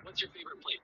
What's your favorite place?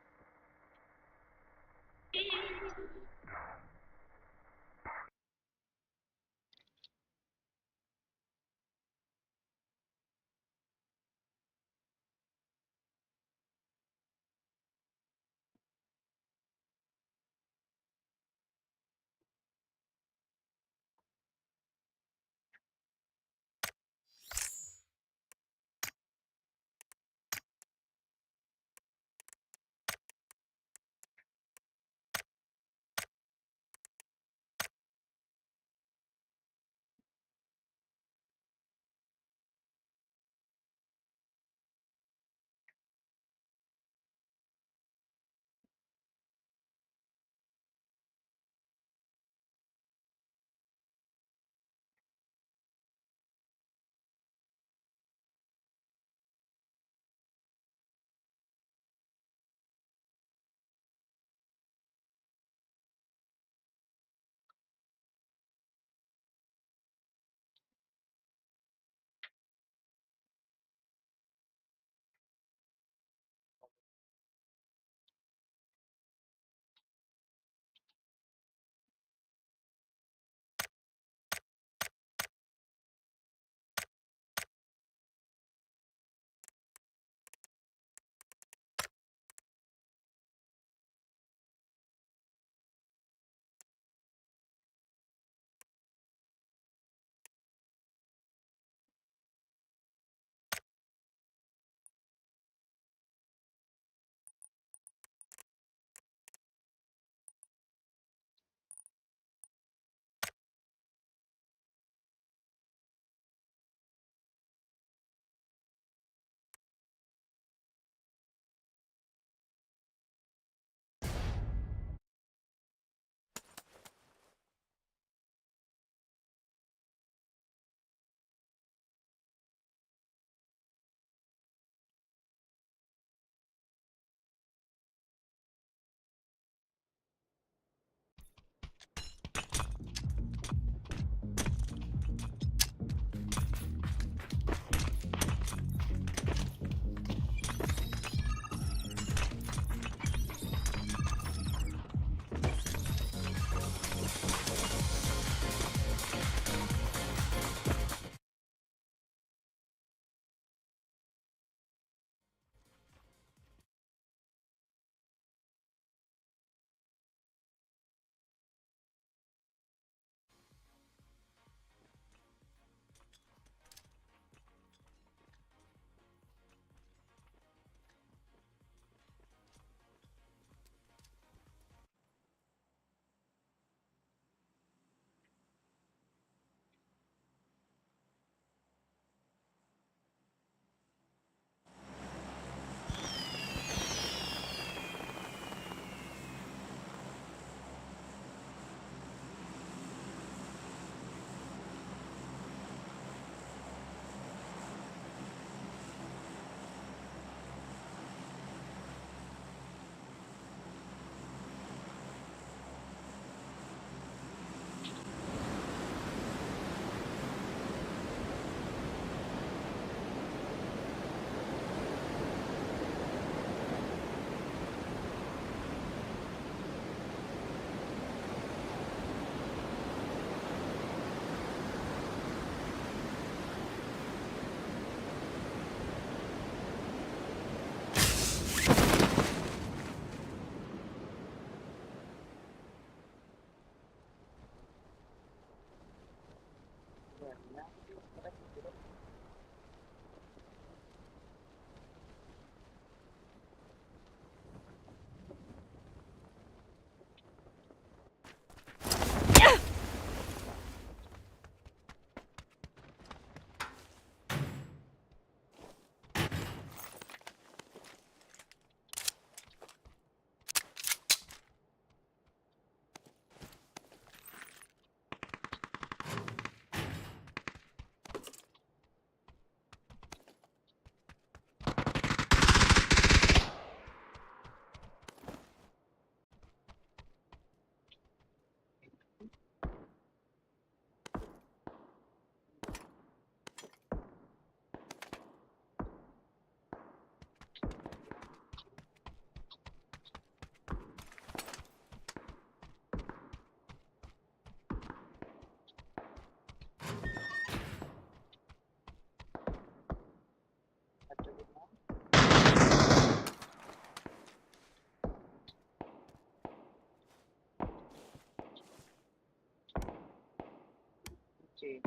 Okay.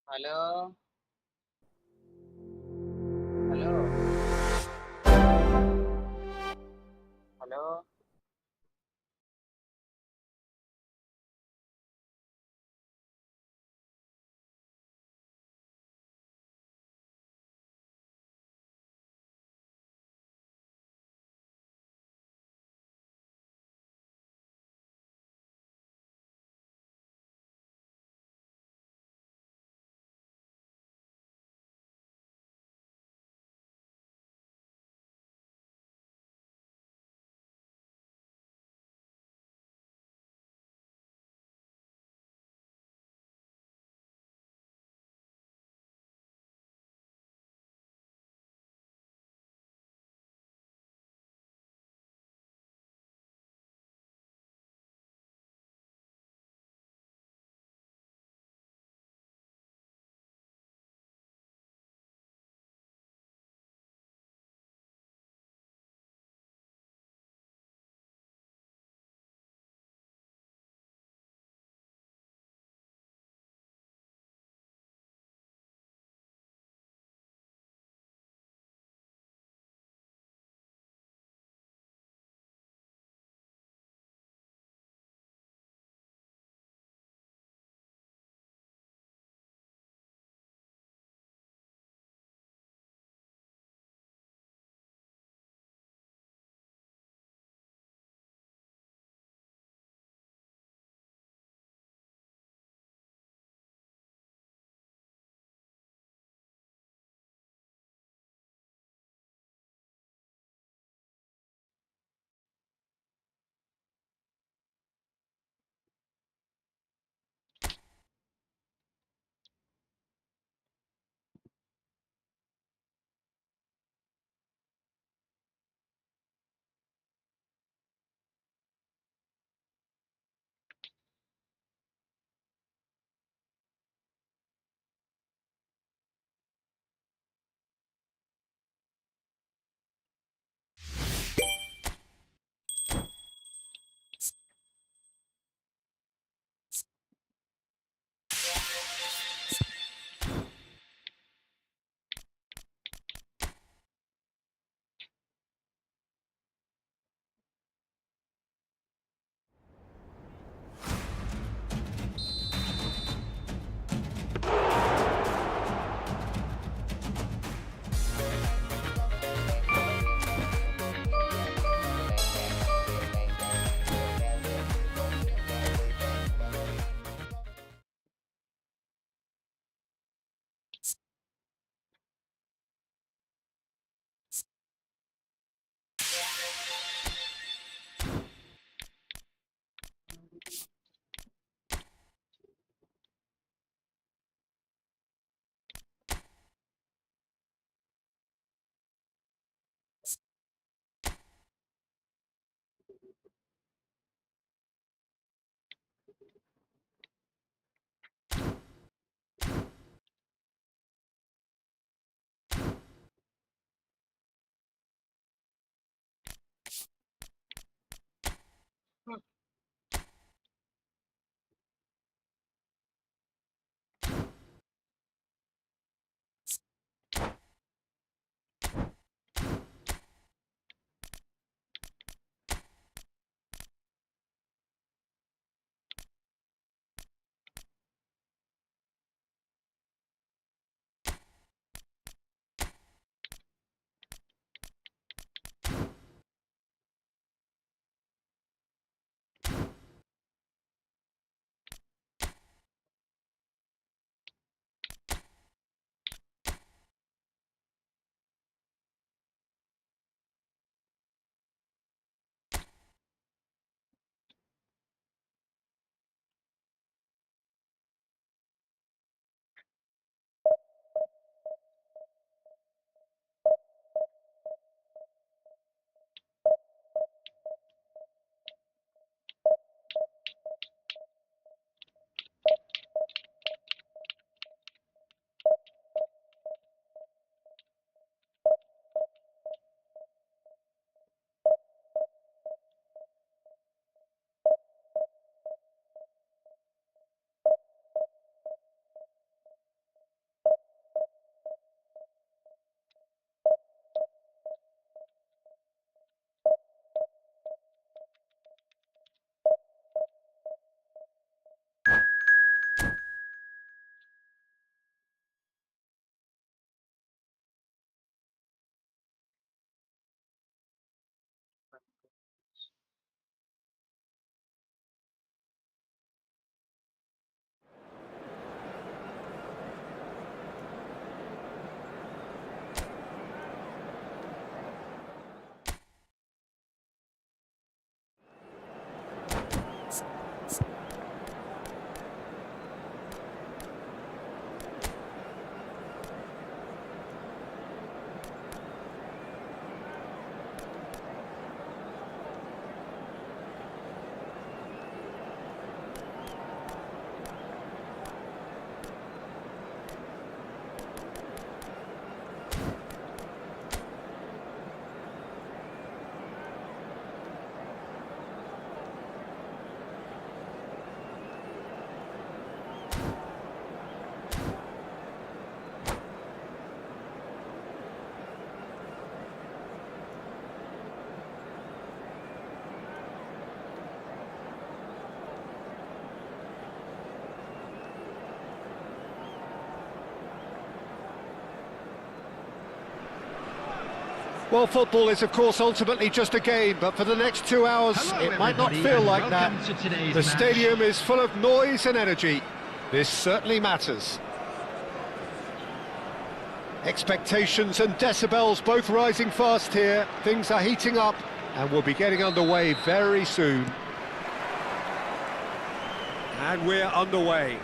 Hello, hello, hello. Well, football is, of course, ultimately just a game, but for the next 2 hours, Hello, it might not everybody, feel and like that. welcome to today's The match. stadium is full of noise and energy. This certainly matters. Expectations and decibels both rising fast here. Things are heating up, and we'll be getting underway very soon. And we're underway.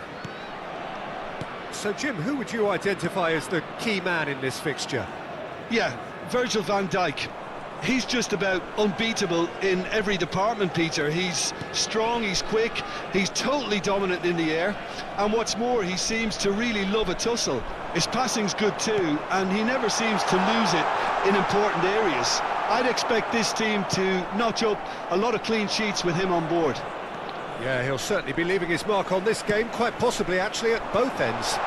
So, Jim, who would you identify as the key man in this fixture? Yeah, Virgil van Dijk. He's just about unbeatable in every department, Peter. He's strong, he's quick, he's totally dominant in the air, and what's more, he seems to really love a tussle. His passing's good too, and he never seems to lose it in important areas. I'd expect this team to notch up a lot of clean sheets with him on board. Yeah, he'll certainly be leaving his mark on this game, quite possibly actually at both ends.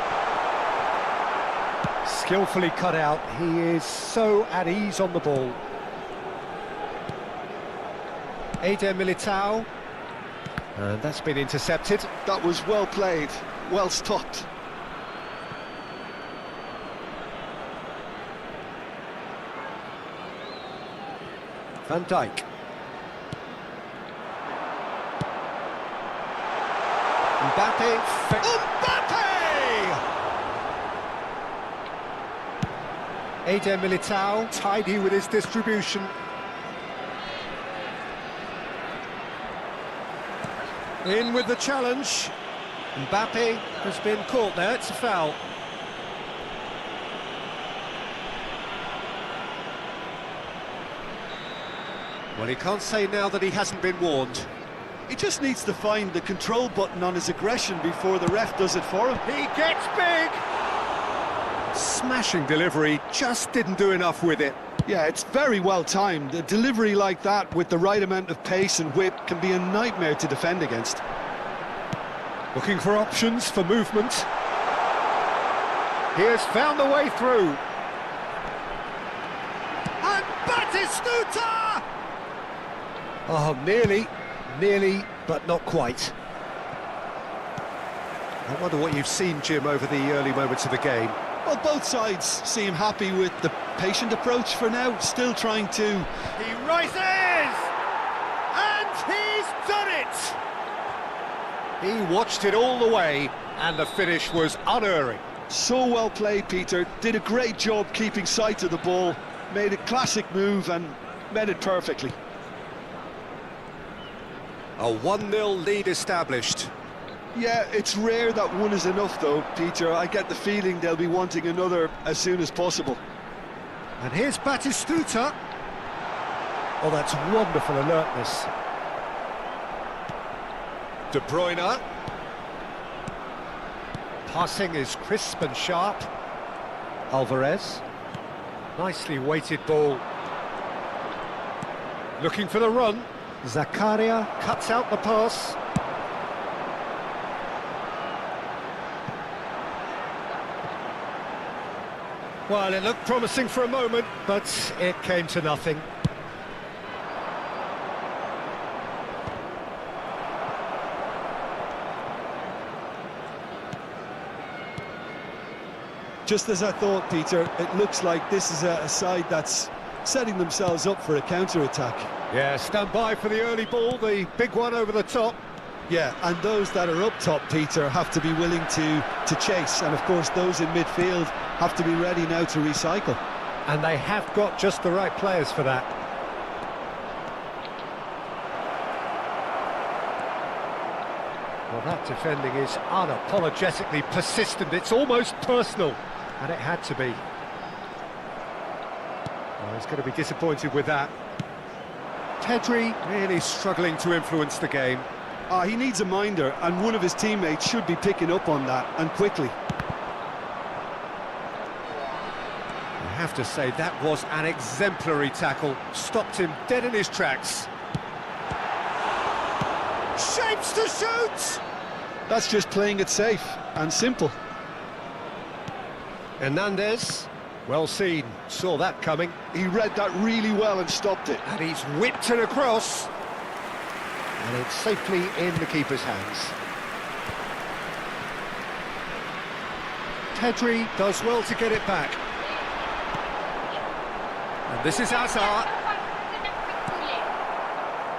Skillfully cut out, he is so at ease on the ball. Eder Militao, and that's been intercepted. That was well played, well stopped. Van Dijk. Mbappe. Mbappe! Eder Militao, tidy with his distribution. In with the challenge. Mbappe has been caught there, it's a foul. Well, he can't say now that he hasn't been warned. He just needs to find the control button on his aggression before the ref does it for him. He gets big! Smashing delivery, just didn't do enough with it. Yeah, it's very well timed. A delivery like that with the right amount of pace and whip can be a nightmare to defend against. Looking for options for movement. He has found the way through. And Batistuta! Oh, nearly, but not quite. I wonder what you've seen, Jim, over the early moments of the game. Well, both sides seem happy with the patient approach for now, still trying to... He rises! And he's done it! He watched it all the way, and the finish was unerring. So well played, Peter. Did a great job keeping sight of the ball, made a classic move and met it perfectly. A 1-0 lead established. Yeah, it's rare that one is enough though, Peter. I get the feeling they'll be wanting another as soon as possible. And here's Batistuta. Oh, that's wonderful alertness. De Bruyne. Passing is crisp and sharp. Alvarez. Nicely weighted ball. Looking for the run. Zakaria cuts out the pass. Well, it looked promising for a moment, but it came to nothing. Just as I thought, Peter, it looks like this is a side that's setting themselves up for a counter-attack. Yeah, stand by for the early ball, the big one over the top. Yeah, and those that are up top, Peter, have to be willing to chase. And, of course, those in midfield have to be ready now to recycle. And they have got just the right players for that. Well, that defending is unapologetically persistent. It's almost personal, and it had to be. Well, he's going to be disappointed with that. Pedri really struggling to influence the game. He needs a minder, and one of his teammates should be picking up on that, and quickly. I have to say, that was an exemplary tackle. Stopped him dead in his tracks. Shapes to shoot! That's just playing it safe and simple. Hernandez, well seen, saw that coming. He read that really well and stopped it. And he's whipped it across. And it's safely in the keeper's hands. Pedri does well to get it back. And this is Hazard.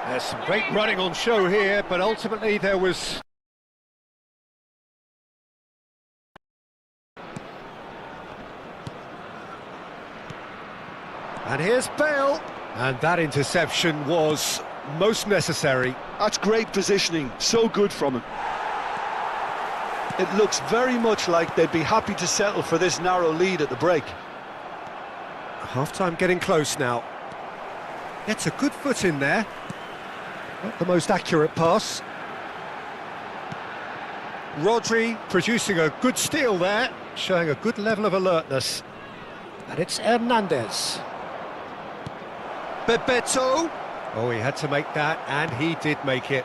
There's some great running on show here, but ultimately there was... And here's Bale. And that interception was most necessary. That's great positioning, so good from him. It looks very much like they'd be happy to settle for this narrow lead at the break. Half-time getting close now. Gets a good foot in there. Not the most accurate pass. Rodri producing a good steal there, showing a good level of alertness. And it's Hernandez. Bebeto. Oh, he had to make that, and he did make it.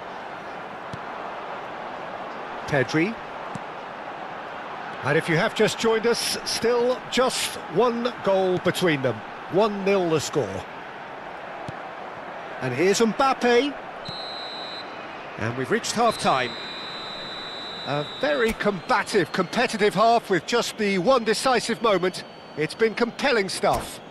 Pedri. And if you have just joined us, still just one goal between them. 1-0 the score. And here's Mbappe. And we've reached half-time. A very combative, competitive half with just the one decisive moment. It's been compelling stuff.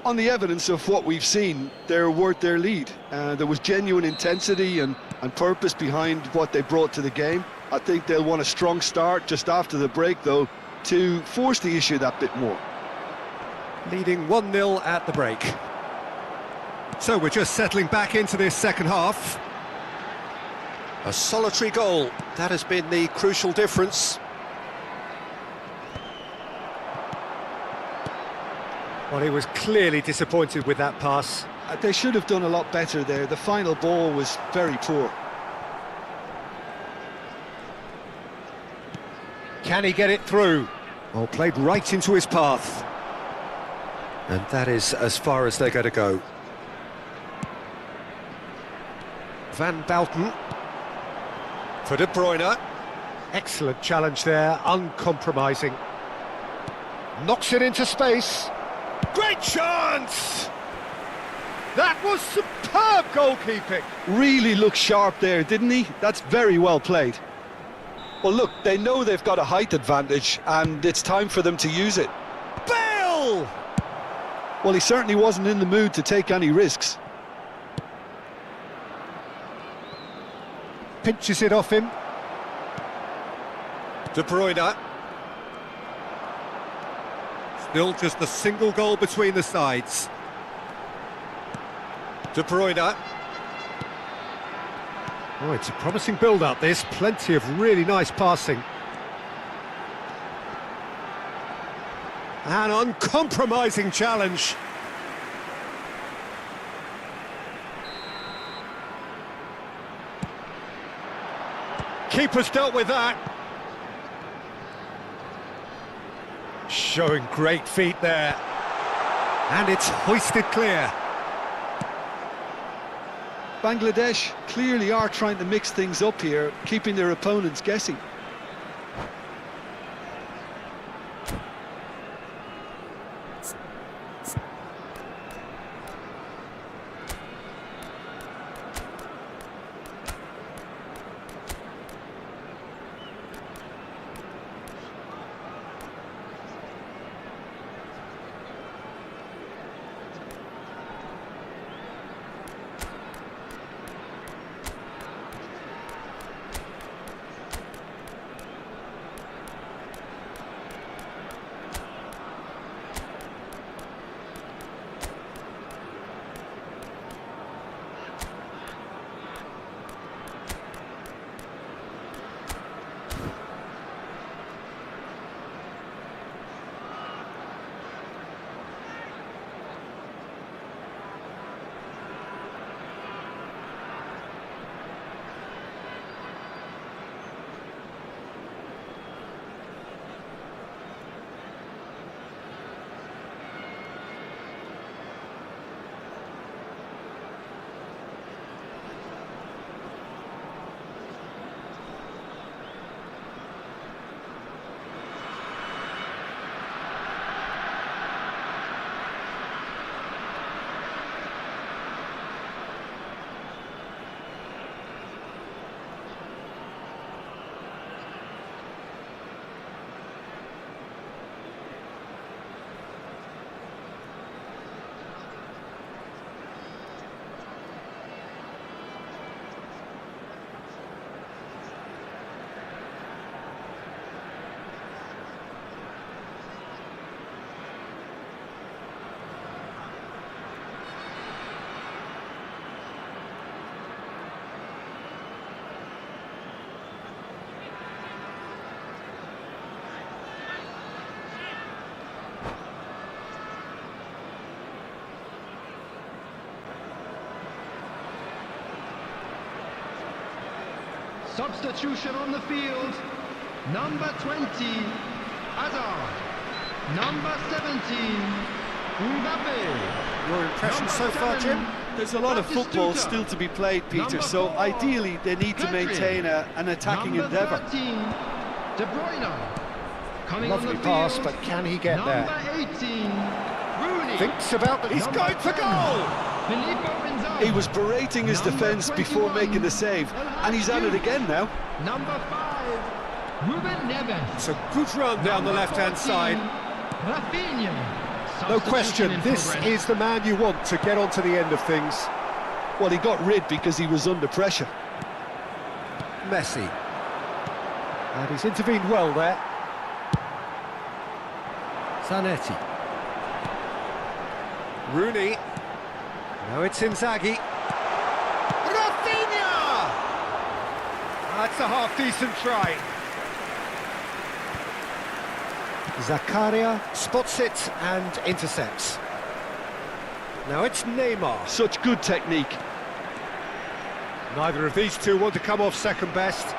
On the evidence of what we've seen, they're worth their lead. There was genuine intensity and purpose behind what they brought to the game. I think they'll want a strong start just after the break, though, to force the issue that bit more. Leading 1-0 at the break. So we're just settling back into this second half. A solitary goal, that has been the crucial difference. Well, he was clearly disappointed with that pass. They should have done a lot better there. The final ball was very poor. Can he get it through? Oh, played right into his path. And that is as far as they're going to go. Van Bauten. For De Bruyne. Excellent challenge there, uncompromising. Knocks it into space. Great chance! That was superb goalkeeping. Really looked sharp there, didn't he? That's very well played. Well, look, they know they've got a height advantage, and it's time for them to use it. Bale! Well, he certainly wasn't in the mood to take any risks. Pinches it off him. De Bruyne. Still just a single goal between the sides. De Bruyne. Oh, it's a promising build-up, this. Plenty of really nice passing. An uncompromising challenge. Keeper's dealt with that. Showing great feet there. And it's hoisted clear. Bangladesh clearly are trying to mix things up here, keeping their opponents guessing. Substitution on the field. Number 20, Hazard. Number 17, Mbappe. Your impression Number so far, 7, Jim? There's a lot of football still to be played, Peter, Number so 4, ideally they need to Pedri. maintain an attacking Number endeavour. 13, De Bruyne. Coming Lovely on the pass, field. but can he get Number there? 18, Rooney. Thinks about that. He's Number going for 10, goal! Filippo Inzaghi. He was berating his Number defence before 21, making the save, and he's at it again now. Number 5, Ruben Neves. It's a good run down the Number left-hand 14, side. Rafinha. No Substitution question, in this progress. is the man you want to get onto the end of things. Well, he got rid because he was under pressure. Messi. And he's intervened well there. Zanetti. Rooney. Now it's Inzaghi. Rafinha! That's a half-decent try. Zakaria spots it and intercepts. Now it's Neymar. Such good technique. Neither of these two want to come off second best.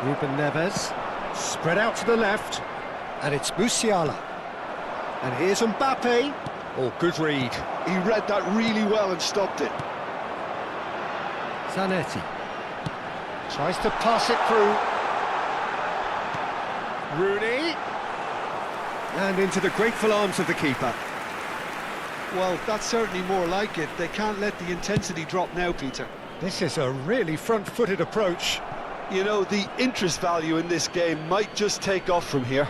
Ruben Neves, spread out to the left, and it's Musiala. And here's Mbappe. Oh, good read. He read that really well and stopped it. Zanetti tries to pass it through. Rooney. And into the grateful arms of the keeper. Well, that's certainly more like it. They can't let the intensity drop now, Peter. This is a really front-footed approach. You know, the interest value in this game might just take off from here.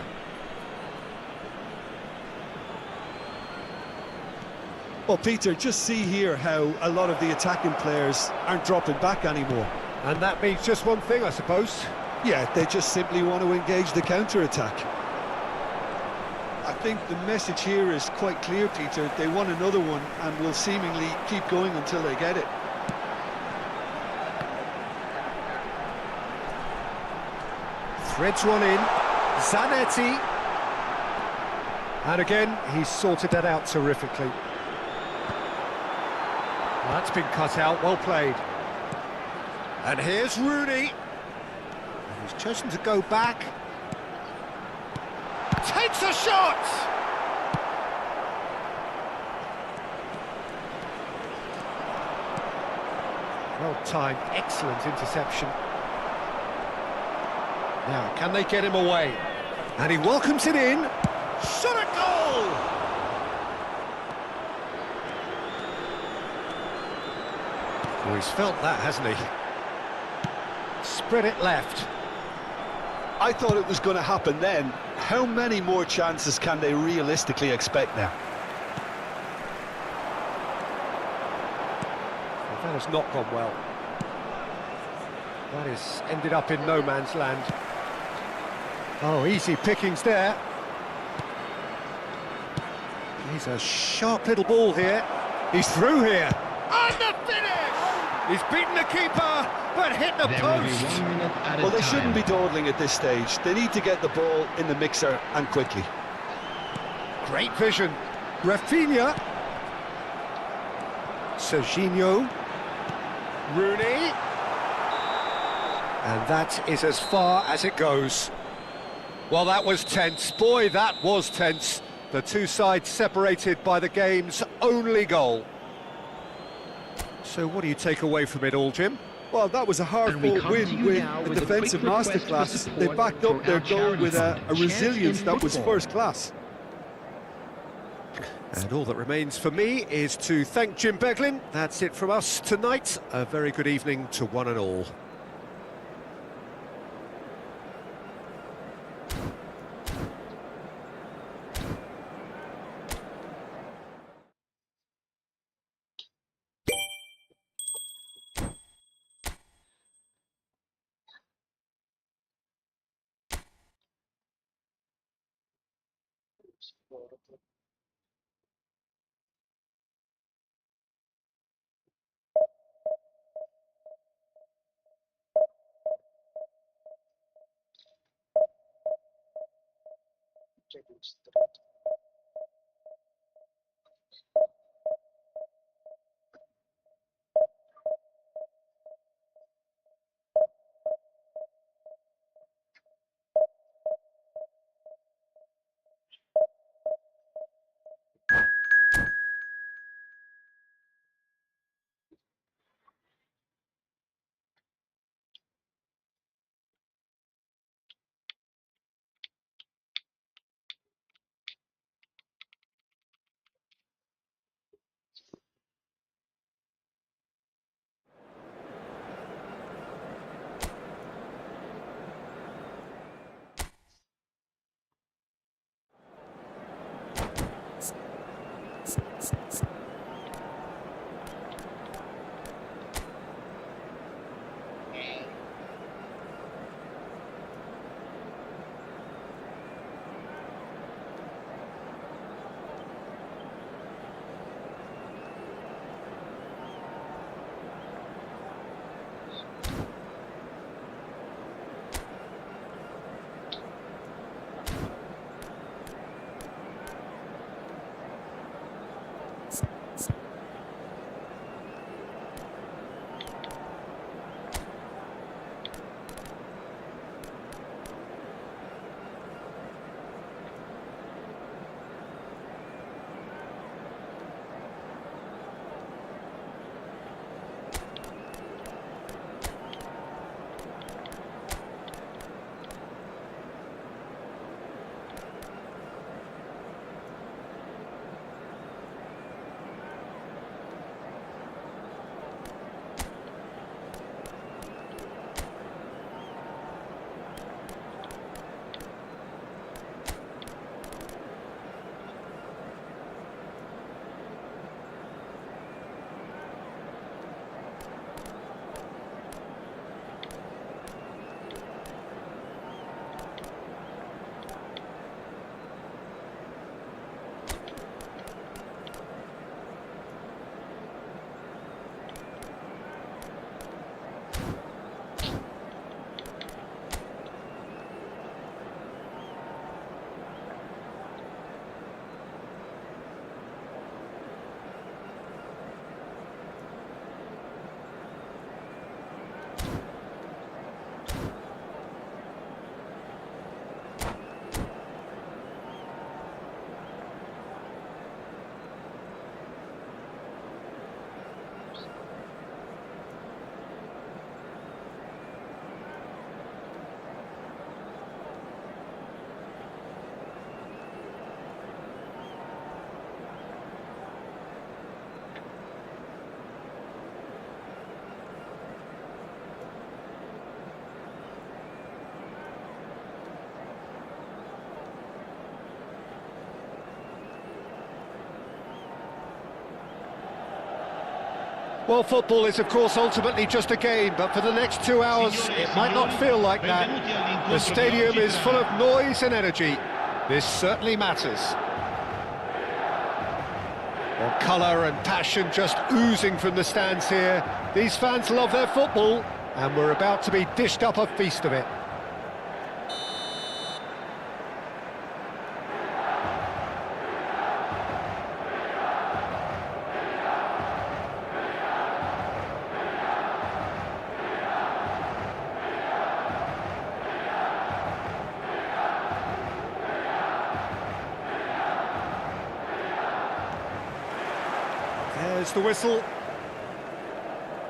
Well, Peter, just see here how a lot of the attacking players aren't dropping back anymore. And that means just one thing, I suppose. Yeah, they just simply want to engage the counter-attack. I think the message here is quite clear, Peter. They want another one and will seemingly keep going until they get it. Threads one in. Zanetti. And again, he's sorted that out terrifically. That's been cut out, well played. And here's Rooney. And he's chosen to go back. Takes a shot! Well timed, excellent interception. Now, can they get him away? And he welcomes it in. Shot a goal! Oh, he's felt that, hasn't he? Spread it left. I thought it was going to happen then. How many more chances can they realistically expect now? Well, that has not gone well. That has ended up in no man's land. Oh, easy pickings there. He's a sharp little ball here. He's through here. And the finish! He's beaten the keeper, but hit the There will be post. 1 minute at a Well, they time. shouldn't be dawdling at this stage. They need to get the ball in the mixer and quickly. Great vision. Rafinha. Serginho. Rooney. And that is as far as it goes. Well, that was tense. Boy, that was tense. The two sides separated by the game's only goal. So what do you take away from it all, Jim? Well, that was a And we hard-fought come to win you with now a with a defensive quick request for masterclass. support They backed up for their our goal charity with a fund, resilience Chance in that was Football. first class. And all that remains for me is to thank Jim Beglin. That's it from us tonight. A very good evening to one and all. Well, football is, of course, ultimately just a game, but for the next 2 hours, it might not feel like that. The stadium is full of noise and energy. This certainly matters. Well, colour and passion just oozing from the stands here. These fans love their football, and we're about to be dished up a feast of it. There's the whistle.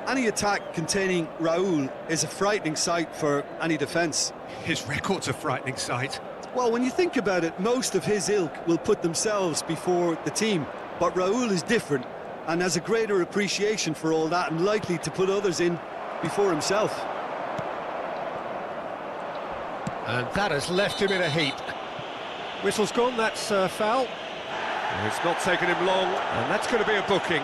Any attack containing Raul is a frightening sight for any defence. His record's a frightening sight. Well, when you think about it, most of his ilk will put themselves before the team. But Raul is different and has a greater appreciation for all that and likely to put others in before himself. And that has left him in a heap. Whistle's gone, that's foul. It's not taken him long, and that's going to be a booking.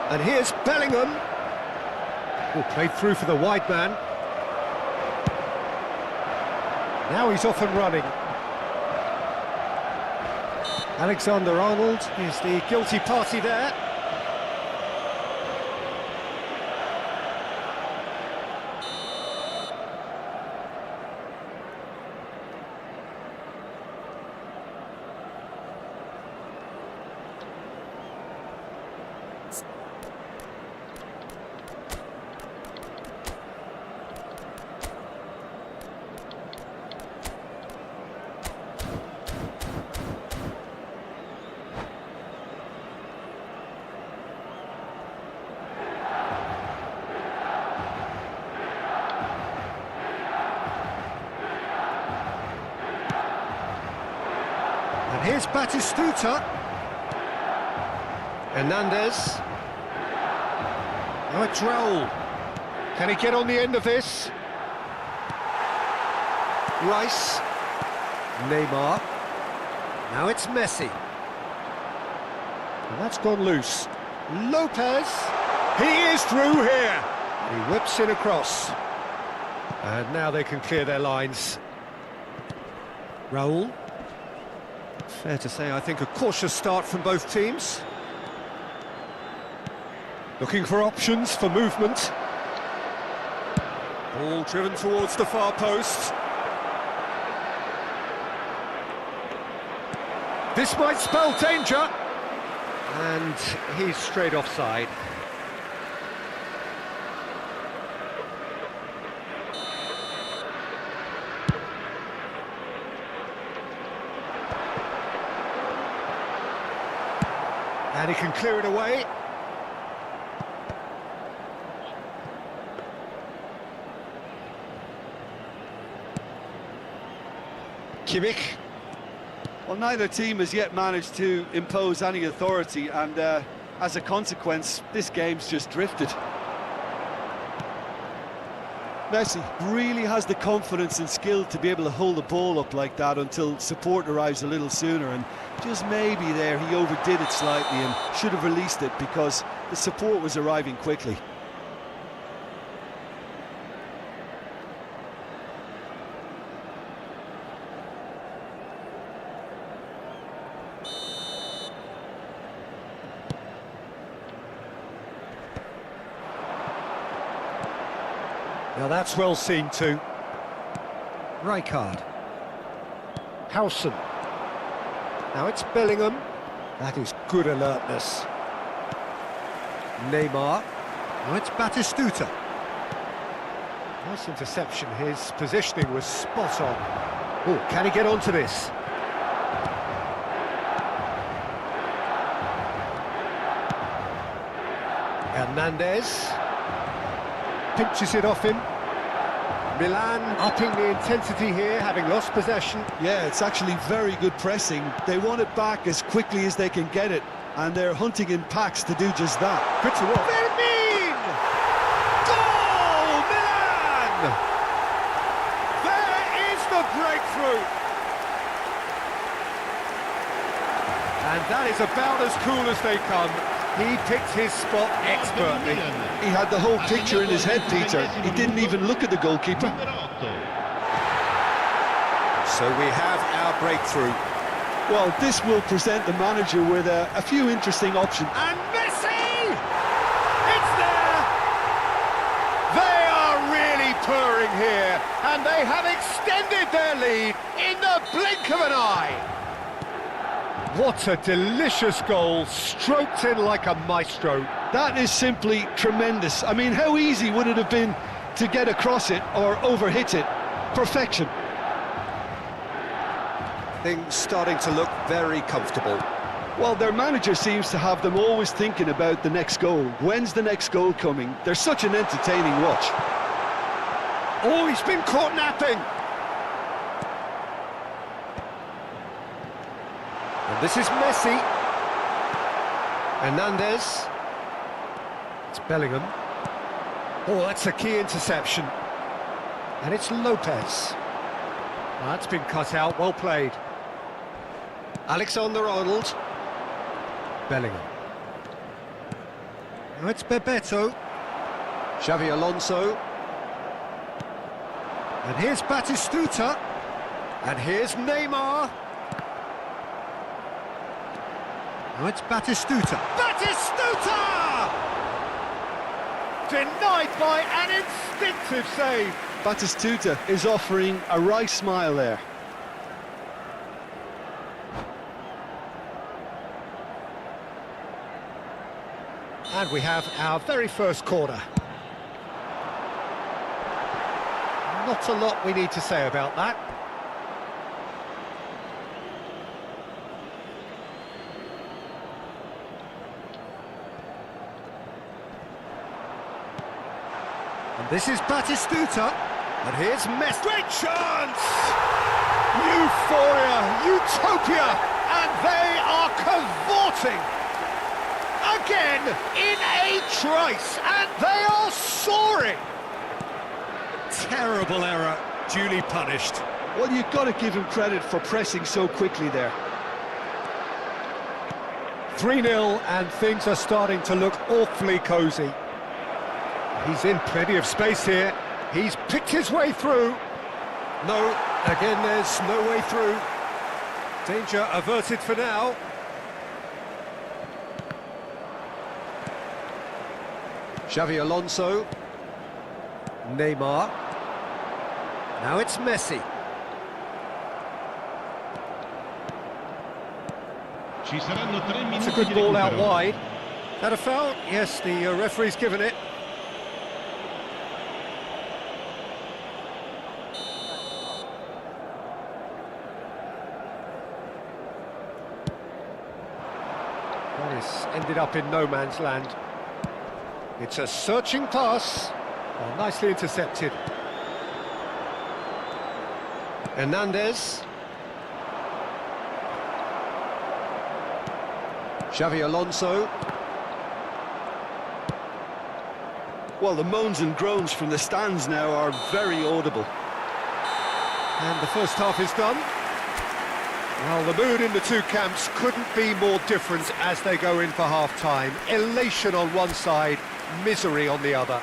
And here's Bellingham. Oh, played through for the wide man. Now he's off and running. Alexander-Arnold is the guilty party there. And here's Batistuta. Hernandez. Now it's Raul. Can he get on the end of this? Rice. Neymar. Now it's Messi. And that's gone loose. Lopez. He is through here. He whips it across. And now they can clear their lines. Raul. Fair to say, I think, a cautious start from both teams. Looking for options for movement. Ball driven towards the far post. This might spell danger. And he's straight offside. And he can clear it away. Kimmich. Well, neither team has yet managed to impose any authority, and as a consequence, this game's just drifted. Messi really has the confidence and skill to be able to hold the ball up like that until support arrives a little sooner, and just maybe there he overdid it slightly and should have released it because the support was arriving quickly. Now that's well seen too. Rijkaard. Howson. Now it's Bellingham. That is good alertness. Neymar. Now it's Batistuta. Nice interception. His positioning was spot on. Oh, can he get onto this? Hernandez. Pinches it off him. Milan upping the intensity here, having lost possession. Yeah, it's actually very good pressing. They want it back as quickly as they can get it, and they're hunting in packs to do just that. Good to work. Firmin! Goal! Milan! through. And that is about as cool as they come. He picked his spot expertly. He had the whole picture in his head, Peter. He didn't even look at the goalkeeper. So we have our breakthrough. Well, this will present the manager with a few interesting options. And Messi! It's there! They are really purring here, and they have extended their lead in the blink of an eye. What a delicious goal, stroked in like a maestro. That is simply tremendous. I mean, how easy would it have been to get across it or overhit it? Perfection. Things starting to look very comfortable. Well, their manager seems to have them always thinking about the next goal. When's the next goal coming? They're such an entertaining watch. Oh, he's been caught napping. And this is Messi. Hernandez. It's Bellingham. Oh, that's a key interception. And it's Lopez. That's been cut out, well played. Alexander-Arnold. Bellingham. Now it's Bebeto. Xavi Alonso. And here's Batistuta. And here's Neymar. Now it's Batistuta. Batistuta! Denied by an instinctive save. Batistuta is offering a wry smile there. And we have our very first corner. Not a lot we need to say about that. And this is Batistuta. And here's Messi. Great chance! Euphoria, utopia, and they are cavorting. Again, in a trice, and they are soaring. Terrible error, duly punished. Well, you've got to give him credit for pressing so quickly there. 3-0, and things are starting to look awfully cosy. He's in plenty of space here. He's picked his way through. No, again, there's no way through. Danger averted for now. Xavi Alonso. Neymar. Now it's Messi. It's a good ball out wide. Had a foul? Yes, the referee's given it. Well, it's ended up in no man's land. It's a searching pass. Oh, nicely intercepted. Hernandez. Xavi Alonso. Well, the moans and groans from the stands now are very audible. And the first half is done. Well, the mood in the two camps couldn't be more different as they go in for half-time. Elation on one side, misery on the other.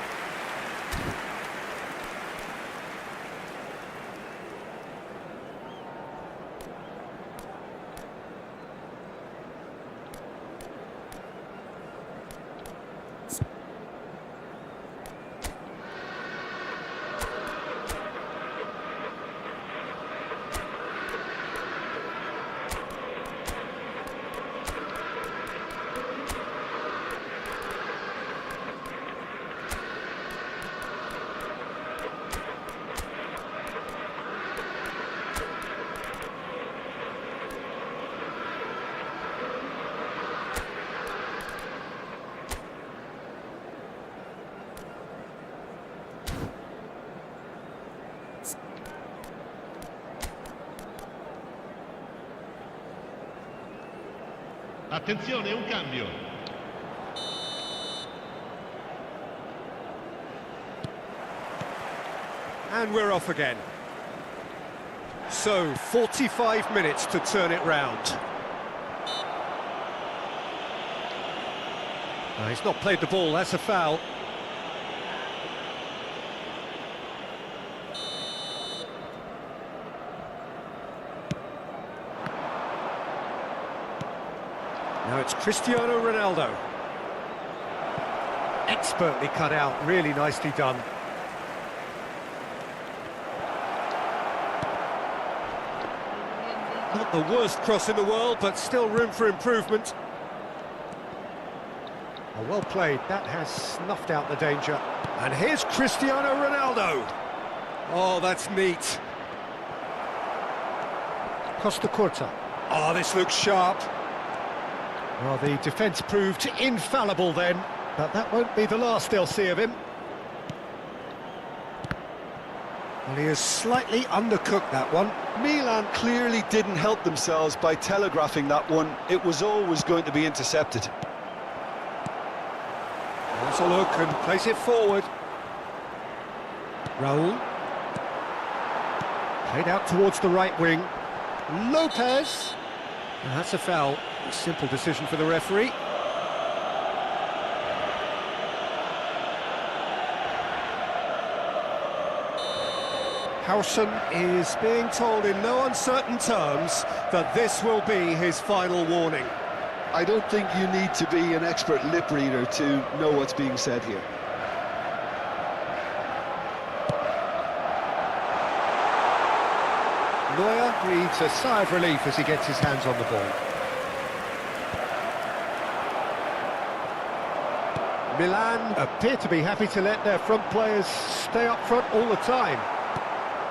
Attenzione, un cambio. And we're off again. So, 45 minutes to turn it round. He's not played the ball, that's a foul. Now it's Cristiano Ronaldo. Expertly cut out, really nicely done. Not the worst cross in the world, but still room for improvement. Oh, well played, that has snuffed out the danger. And here's Cristiano Ronaldo. Oh, that's neat. Costa Curta. Oh, this looks sharp. Well, the defence proved infallible then, but that won't be the last they'll see of him. Well, he has slightly undercooked that one. Milan clearly didn't help themselves by telegraphing that one. It was always going to be intercepted. Has a look and plays it forward. Raul. Played out towards the right wing. Lopez. And that's a foul. A simple decision for the referee. Howson is being told in no uncertain terms that this will be his final warning. I don't think you need to be an expert lip reader to know what's being said here. Neuer breathes a sigh of relief as he gets his hands on the ball. Milan appear to be happy to let their front players stay up front all the time.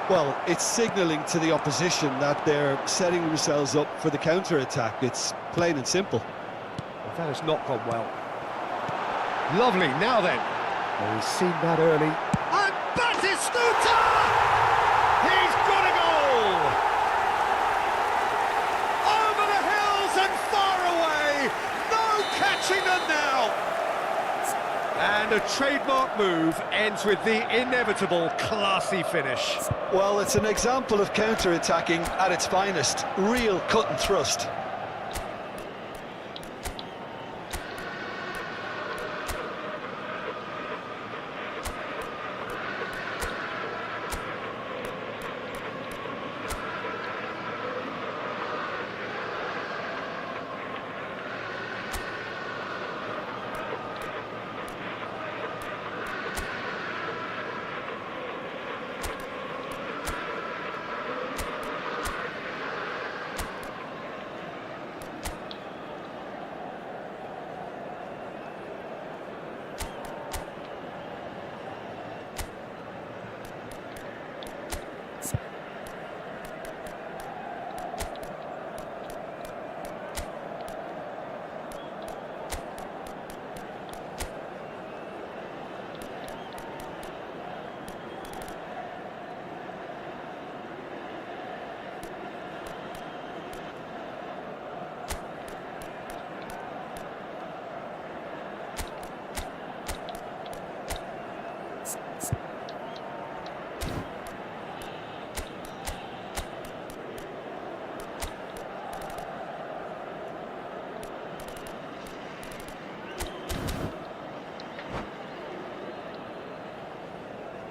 Well, it's signalling to the opposition that they're setting themselves up for the counter-attack. It's plain and simple. Well, that has not gone well. Lovely, now then. Well, we've seen that early. And Batistuta! He's got a goal! Over the hills and far away! No catching them now! And a trademark move ends with the inevitable classy finish. Well, it's an example of counter-attacking at its finest. Real cut and thrust.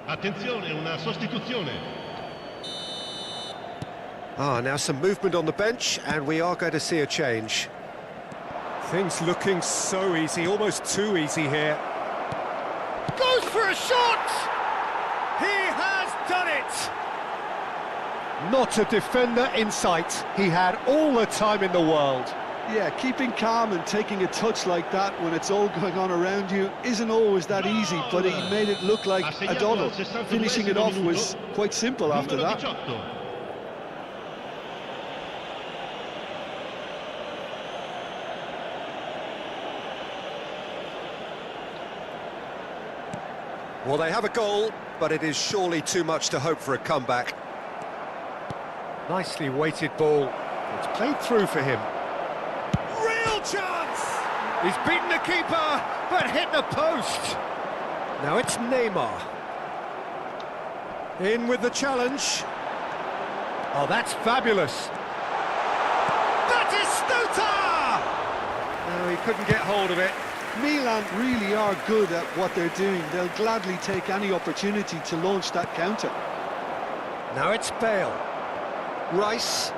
Attenzione, una sostituzione. Now some movement on the bench, and we are going to see a change. Things looking so easy, almost too easy here. Goes for a shot! He has done it! Not a defender in sight. He had all the time in the world. Yeah, keeping calm and taking a touch like that when it's all going on around you isn't always that easy, but he made it look like a doddle. Finishing it off was quite simple after that. Well, they have a goal, but it is surely too much to hope for a comeback. Nicely weighted ball. It's played through for him. Real chance! He's beaten the keeper, but hit the post. Now it's Neymar. In with the challenge. Oh, that's fabulous. Batistuta! No, he couldn't get hold of it. Milan really are good at what they're doing. They'll gladly take any opportunity to launch that counter. Now it's Bale. Rice.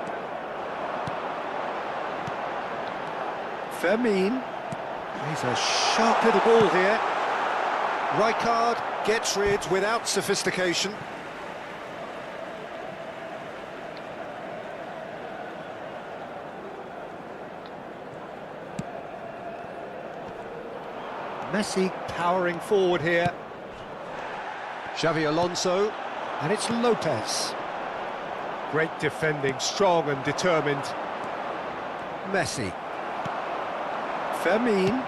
Firmine. He's a sharp little ball here. Rijkaard gets rid without sophistication. Messi powering forward here. Xavi Alonso, and it's Lopez. Great defending, strong and determined. Messi. Firmine.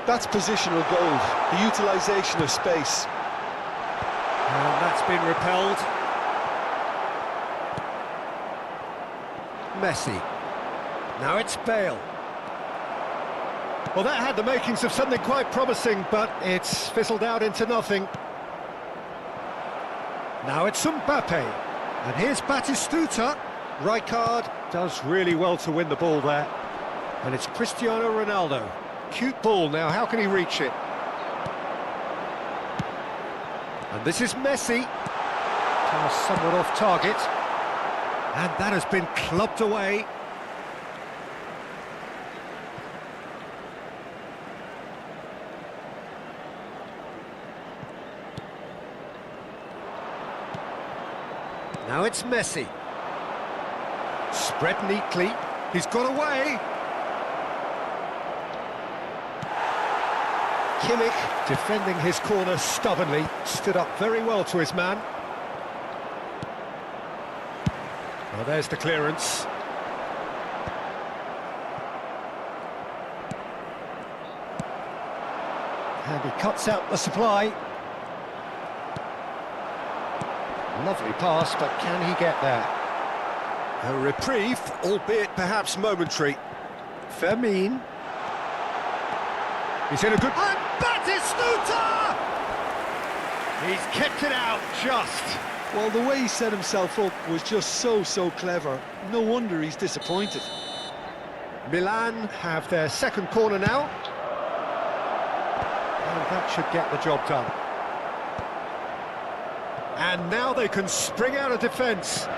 That's positional gold, the utilisation of space. And that's been repelled. Messi. Now it's Bale. Well, that had the makings of something quite promising, but it's fizzled out into nothing. Now it's Mbappe. And here's Batistuta. Rijkaard does really well to win the ball there. And it's Cristiano Ronaldo. Cute ball now, how can he reach it? And this is Messi. Pass somewhat off target. And that has been clubbed away. Now it's Messi. Spread neatly. He's got away. Kimmich defending his corner stubbornly. Stood up very well to his man. Well, there's the clearance. And he cuts out the supply. Lovely pass, but can he get there? A reprieve, albeit perhaps momentary. Firmine. He's in a good... And Batistuta! He's kept it out, just. Well, the way he set himself up was just so clever. No wonder he's disappointed. Milan have their second corner now. And that should get the job done. And now they can spring out of defence. Oh,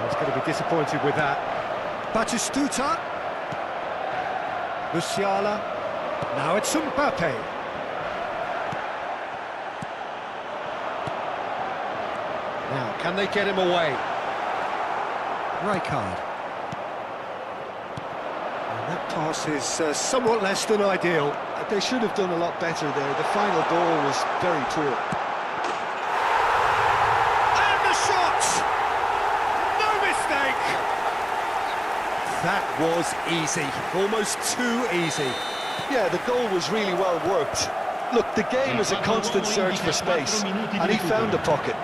he's going to be disappointed with that. Batistuta. Musiala. Now it's Mbappe. Now, can they get him away? Rijkaard. And that pass is somewhat less than ideal. They should have done a lot better there. The final ball was very poor. And the shot! No mistake! That was easy, almost too easy. Yeah, the goal was really well worked. Look, the game is a constant search for space, and he found a pocket.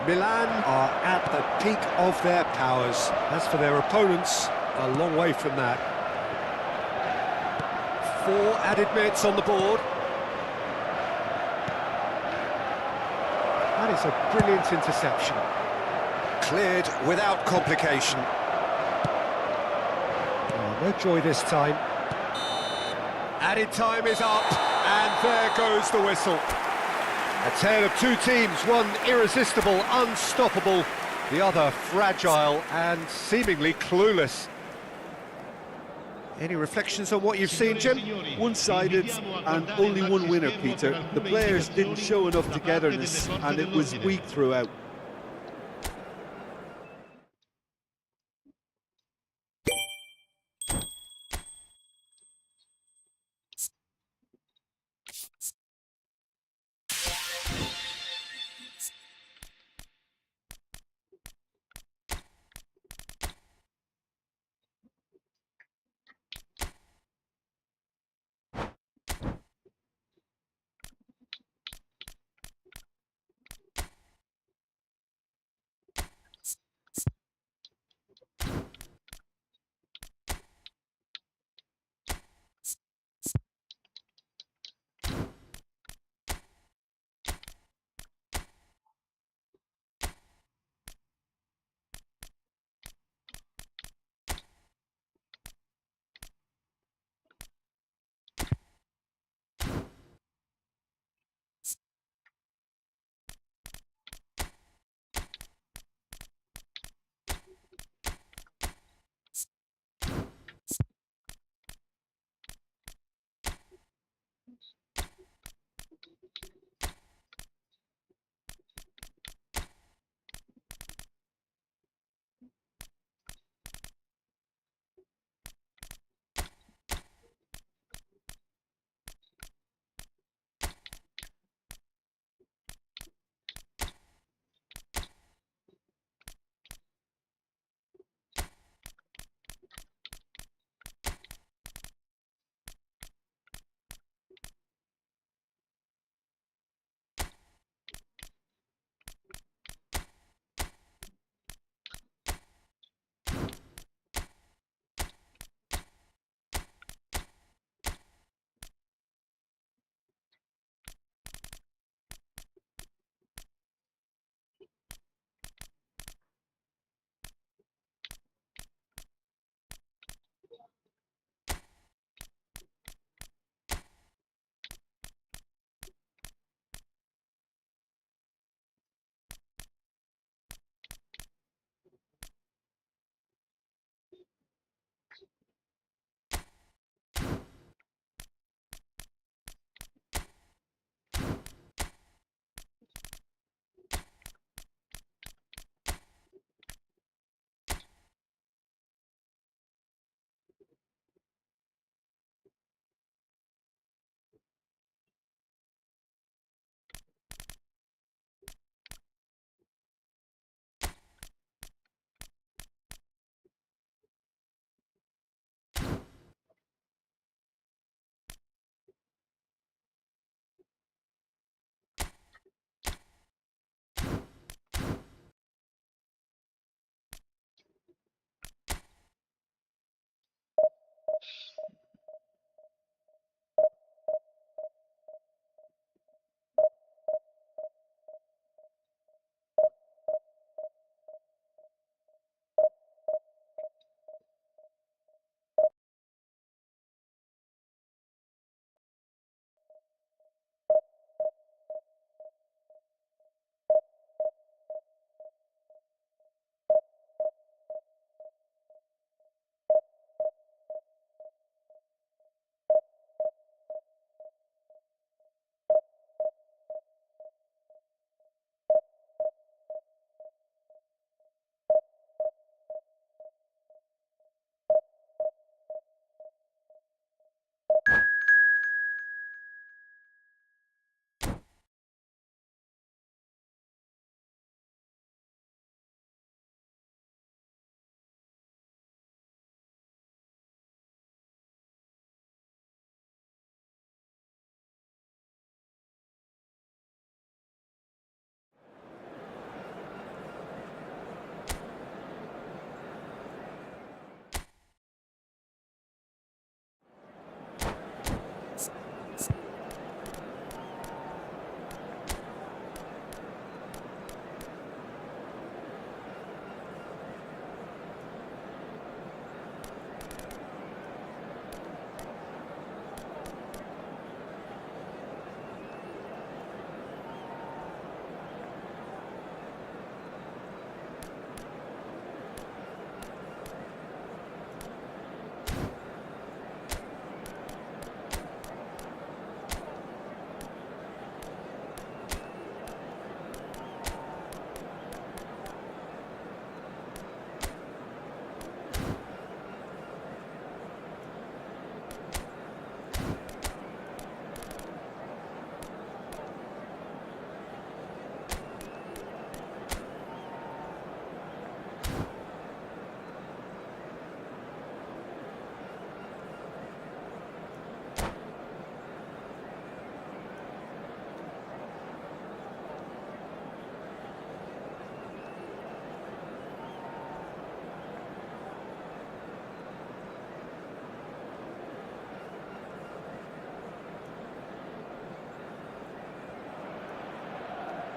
Milan are at the peak of their powers. As for their opponents, a long way from that. 4 added minutes on the board. That is a brilliant interception. Cleared without complication. Oh, no joy this time. Added time is up, and there goes the whistle. A tale of two teams, one irresistible, unstoppable, the other fragile and seemingly clueless. Any reflections on what you've seen, Jim? One-sided and only one winner, Peter. The players didn't show enough togetherness, and it was weak throughout.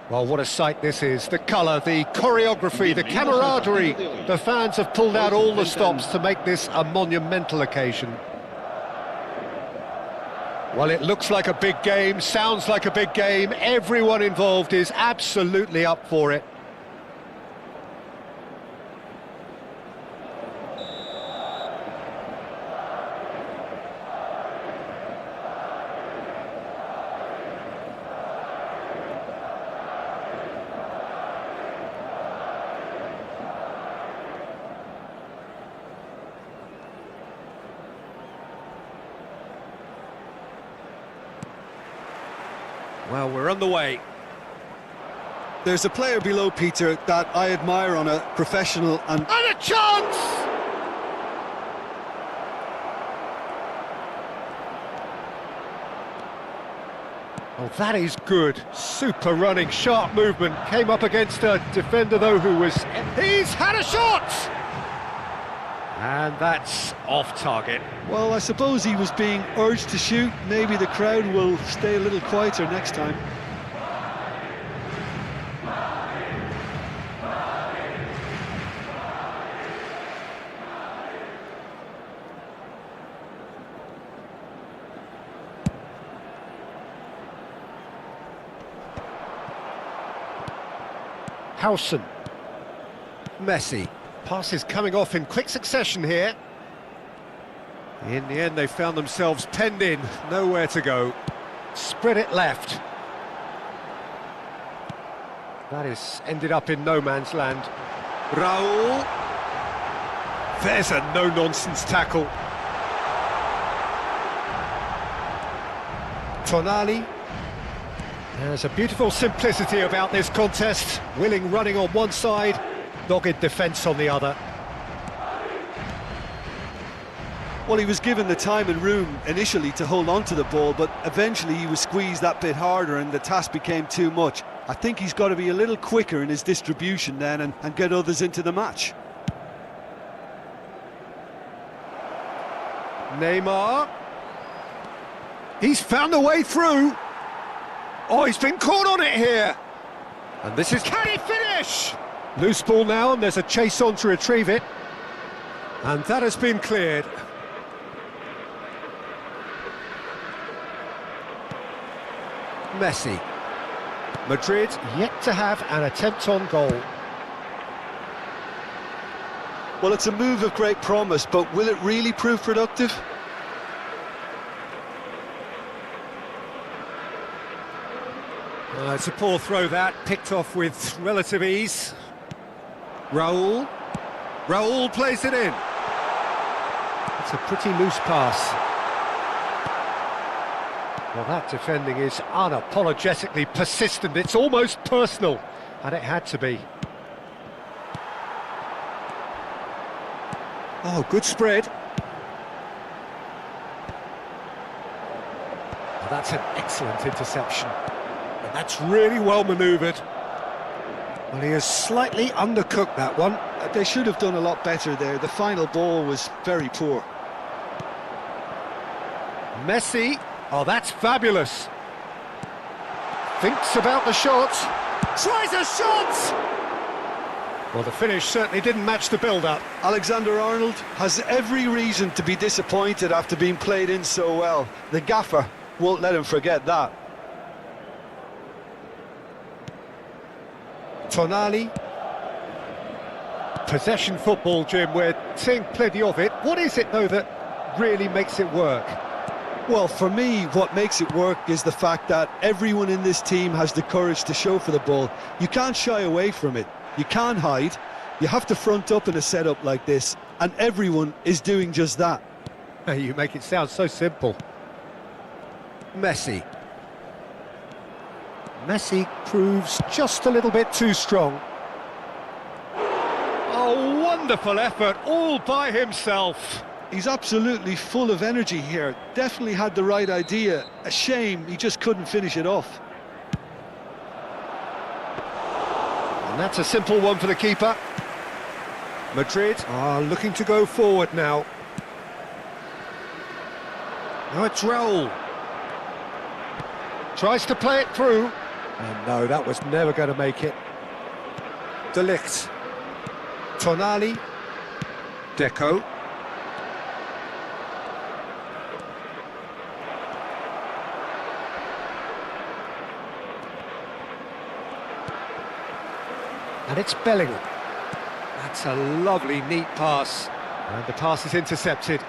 Well, what a sight this is. The colour, the choreography, the camaraderie. The fans have pulled out all the stops to make this a monumental occasion. Well, it looks like a big game, sounds like a big game. Everyone involved is absolutely up for it. Well, we're on the way. There's a player below, Peter, that I admire on a professional and And a chance! Oh, that is good. Super running, sharp movement. Came up against a defender, though, who was... He's had a shot! And that's off target. well, I suppose he was being urged to shoot. Maybe the crowd will stay a little quieter next time. Howson. Messi. Passes coming off in quick succession here. In the end, they found themselves penned in, nowhere to go. Spread it left. That is ended up in no man's land. Raul. There's a no-nonsense tackle. Tonali. There's a beautiful simplicity about this contest. Willing running on one side, dogged defence on the other. Well, he was given the time and room initially to hold on to the ball, but eventually he was squeezed that bit harder and the task became too much. I think he's got to be a little quicker in his distribution then and get others into the match. Neymar. He's found a way through. Oh, he's been caught on it here. And this is... Can he finish? Loose ball now, and there's a chase on to retrieve it. And that has been cleared. Messi. Madrid yet to have an attempt on goal. Well, it's a move of great promise, but will it really prove productive? It's a poor throw that, picked off with relative ease. Raul. Raul plays it in. It's a pretty loose pass. Well, that defending is unapologetically persistent. It's almost personal, and it had to be. Oh, good spread. Well, that's an excellent interception. And that's really well manoeuvred. Well, he has slightly undercooked that one. They should have done a lot better there. The final ball was very poor. Messi. Oh, that's fabulous. Thinks about the shot. Tries a shot! Well, the finish certainly didn't match the build-up. Alexander-Arnold has every reason to be disappointed after being played in so well. The gaffer won't let him forget that. Tonali. Possession football, Jim, we're seeing plenty of it. What is it, though, that really makes it work? Well, for me, what makes it work is the fact that everyone in this team has the courage to show for the ball. You can't shy away from it. You can't hide. You have to front up in a setup like this, and everyone is doing just that. You make it sound so simple. Messi. Messi proves just a little bit too strong. Oh, wonderful effort, all by himself. He's absolutely full of energy here. Definitely had the right idea. A shame he just couldn't finish it off. And that's a simple one for the keeper. Madrid are looking to go forward now. Now it's Raul. Tries to play it through. And no, that was never going to make it. De Ligt. Tonali. Deco. And it's Bellingham. That's a lovely, neat pass. And the pass is intercepted.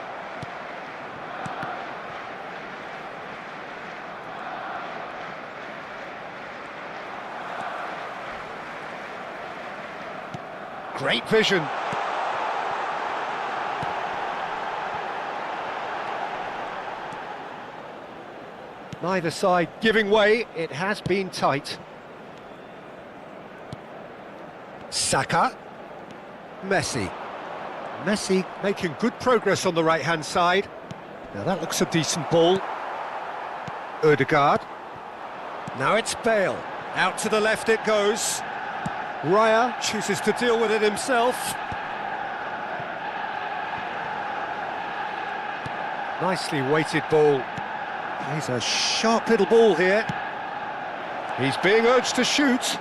Great vision. Neither side giving way. It has been tight. Saka. Messi. Messi making good progress on the right-hand side. Now that looks a decent ball. Odegaard. Now it's Bale. Out to the left it goes. Raya chooses to deal with it himself. Nicely weighted ball. Plays a sharp little ball here. He's being urged to shoot.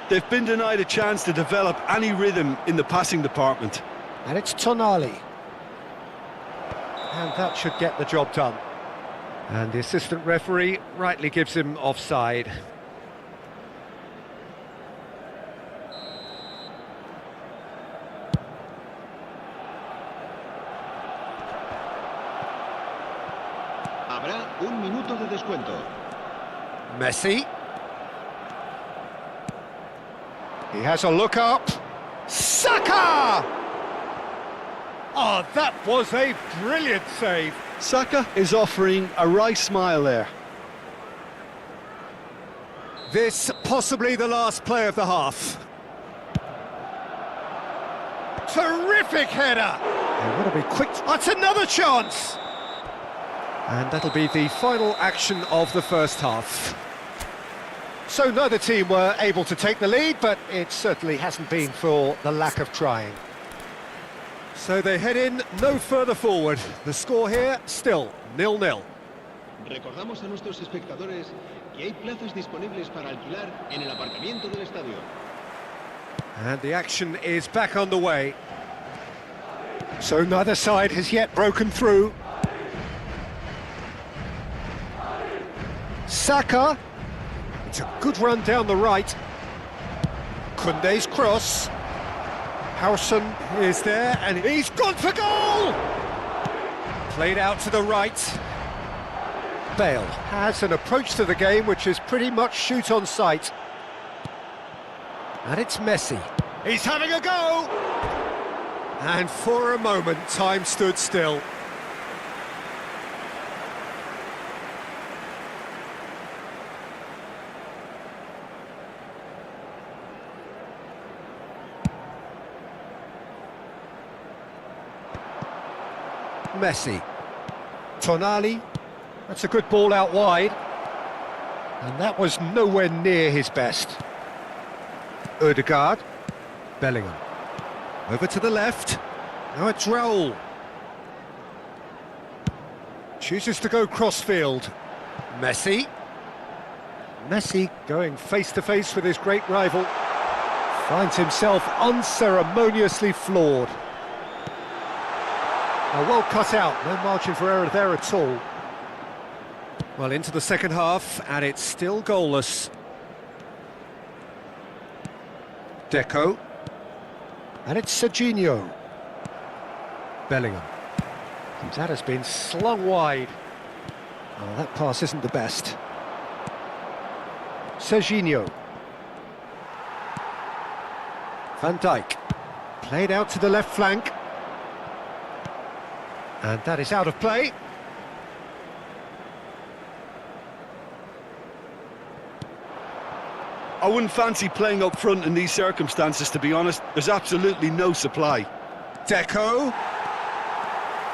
They've been denied a chance to develop any rhythm in the passing department. And it's Tonali. And that should get the job done. And the assistant referee rightly gives him offside. Habrá un minuto de descuento. Messi. He has a look up. Saka! Oh, that was a brilliant save. Saka is offering a right smile there. This possibly the last play of the half. Terrific header! And what'll be quick. That's another chance! And that'll be the final action of the first half. So neither team were able to take the lead, but it certainly hasn't been for the lack of trying. So they head in no further forward. The score here, still 0-0. Recordamos a nuestros espectadores que hay plazas disponibles para alquilar en el aparcamiento del estadio. And the action is back underway. So neither side has yet broken through. Saka. It's a good run down the right. Koundé's cross. Howson is there, and he's gone for goal! Played out to the right. Bale has an approach to the game which is pretty much shoot on sight. And it's Messi. He's having a go! And for a moment, time stood still. Messi. Tonali. That's a good ball out wide. And that was nowhere near his best. Odegaard. Bellingham. Over to the left. Now it's Raul. Chooses to go crossfield. Messi. Messi going face-to-face with his great rival. Finds himself unceremoniously floored. Well cut out, no margin for error there at all. Well, into the second half, and it's still goalless. Deco. And it's Serginho. Bellingham. And that has been slung wide. Oh, that pass isn't the best. Serginho. Van Dijk. Played out to the left flank. And that is out of play. I wouldn't fancy playing up front in these circumstances, to be honest. There's absolutely no supply. Deco.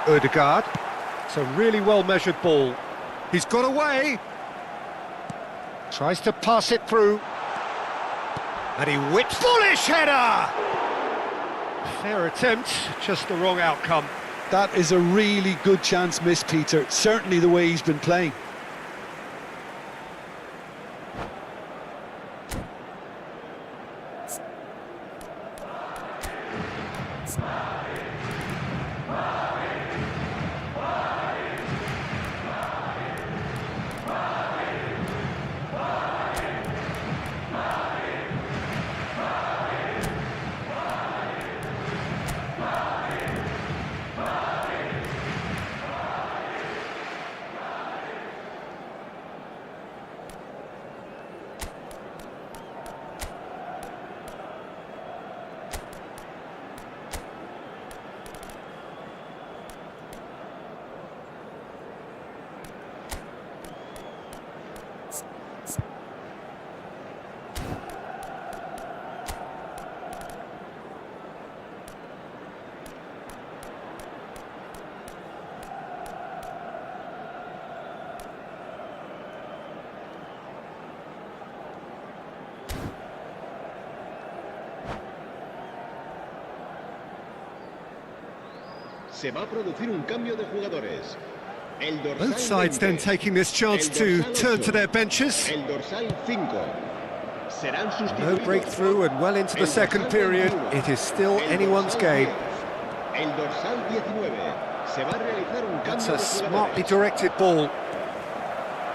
Odegaard. It's a really well-measured ball. He's got away. Tries to pass it through. And he whips. Bullish header! Fair attempt, just the wrong outcome. That is a really good chance missed, Peter. Certainly the way he's been playing. Se va a producir un cambio de jugadores. El dorsal Both sides 20, then taking this chance el to dorsal turn to 8, their benches. El dorsal 5. Serán No sustituidos breakthrough por and well into the el second dorsal period. 21, It is still el anyone's dorsal game. 10, El dorsal 19. Se va a realizar un It's cambio a de smartly jugadores. directed ball.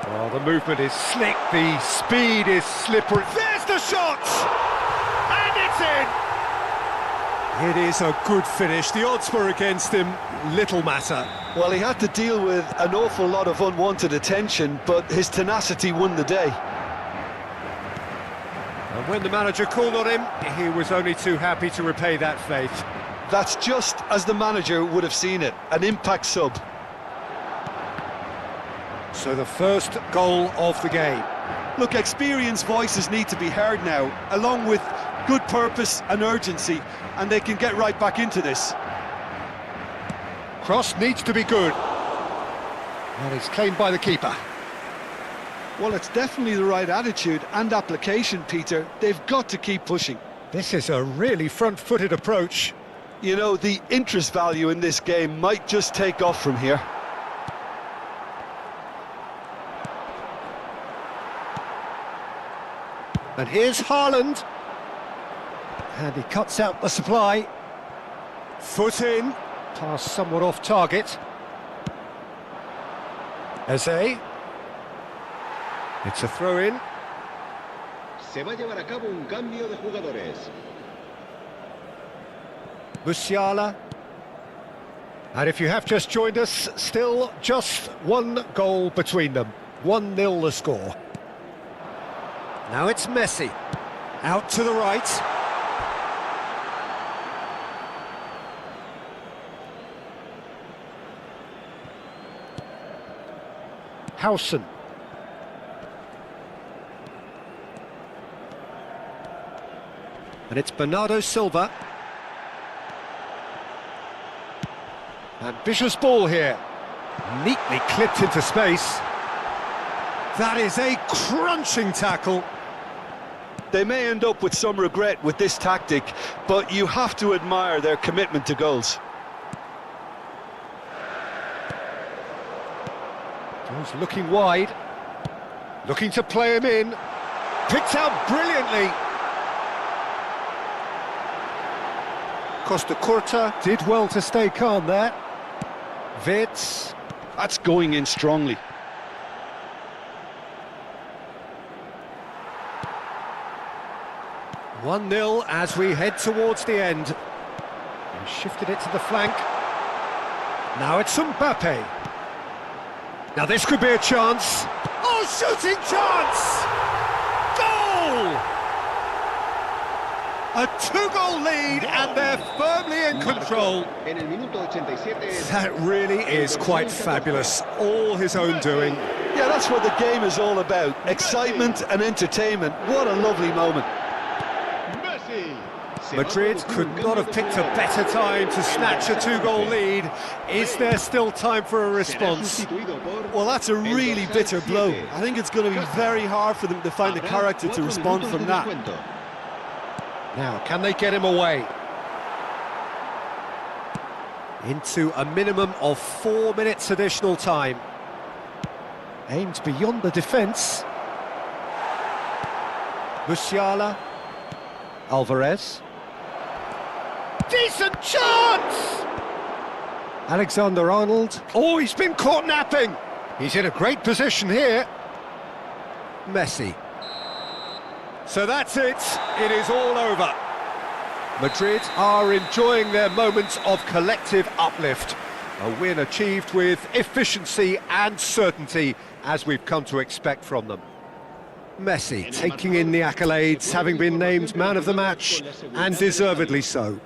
Oh, the movement is slick, the speed is slippery. There's the shot! And it's in! It is a good finish. The odds were against him, little matter. Well, he had to deal with an awful lot of unwanted attention, but his tenacity won the day. And when the manager called on him, he was only too happy to repay that faith. That's just as the manager would have seen it, an impact sub. So the first goal of the game. Look, experienced voices need to be heard now, along with good purpose and urgency, and they can get right back into this. Cross needs to be good. And it's claimed by the keeper. Well, it's definitely the right attitude and application, Peter. They've got to keep pushing. This is a really front-footed approach. You know, the interest value in this game might just take off from here. And here's Haaland. And he cuts out the supply. Foot in. Pass somewhat off target. Eze. It's a throw-in. Se va a llevar a cabo un cambio de jugadores. Musiala. And if you have just joined us, still just one goal between them. 1-0 the score. Now it's Messi. Out to the right. Howson. And it's Bernardo Silva. Ambitious ball here. Neatly clipped into space. That is a crunching tackle. They may end up with some regret with this tactic, but you have to admire their commitment to goals. He's looking wide. Looking to play him in. Picked out brilliantly. Costa Curta did well to stay calm there. Vitz. That's going in strongly. One 1-0 as we head towards the end. He shifted it to the flank. Now it's Mbappe. Now this could be a chance. Oh, shooting chance! Goal! A 2-goal lead and they're firmly in control. En el minuto 87. That really is quite fabulous. All his own doing. Yeah, that's what the game is all about. Excitement and entertainment. What a lovely moment. Madrid could not have picked a better time to snatch a 2-goal lead. Is there still time for a response? Well, that's a really bitter blow. I think it's going to be very hard for them to find the character to respond from that. Now, can they get him away? Into a minimum of 4 minutes additional time. Aimed beyond the defence. Musiala. Alvarez. Decent chance! Alexander-Arnold. Oh, he's been caught napping. He's in a great position here. Messi. So that's it. It is all over. Madrid are enjoying their moments of collective uplift. A win achieved with efficiency and certainty, as we've come to expect from them. Messi taking in the accolades, having been named man of the match, and deservedly so.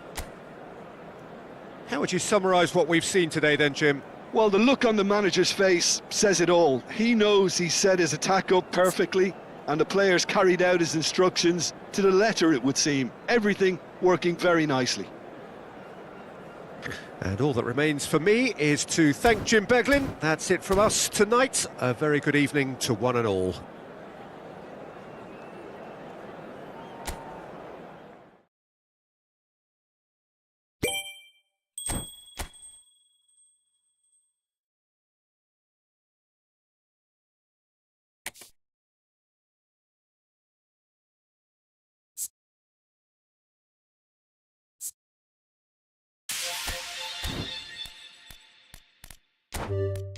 How would you summarise what we've seen today then, Jim? Well, the look on the manager's face says it all. He knows he set his attack up perfectly, and the players carried out his instructions to the letter, it would seem. Everything working very nicely. And all that remains for me is to thank Jim Beglin. That's it from us tonight. A very good evening to one and all. Sport.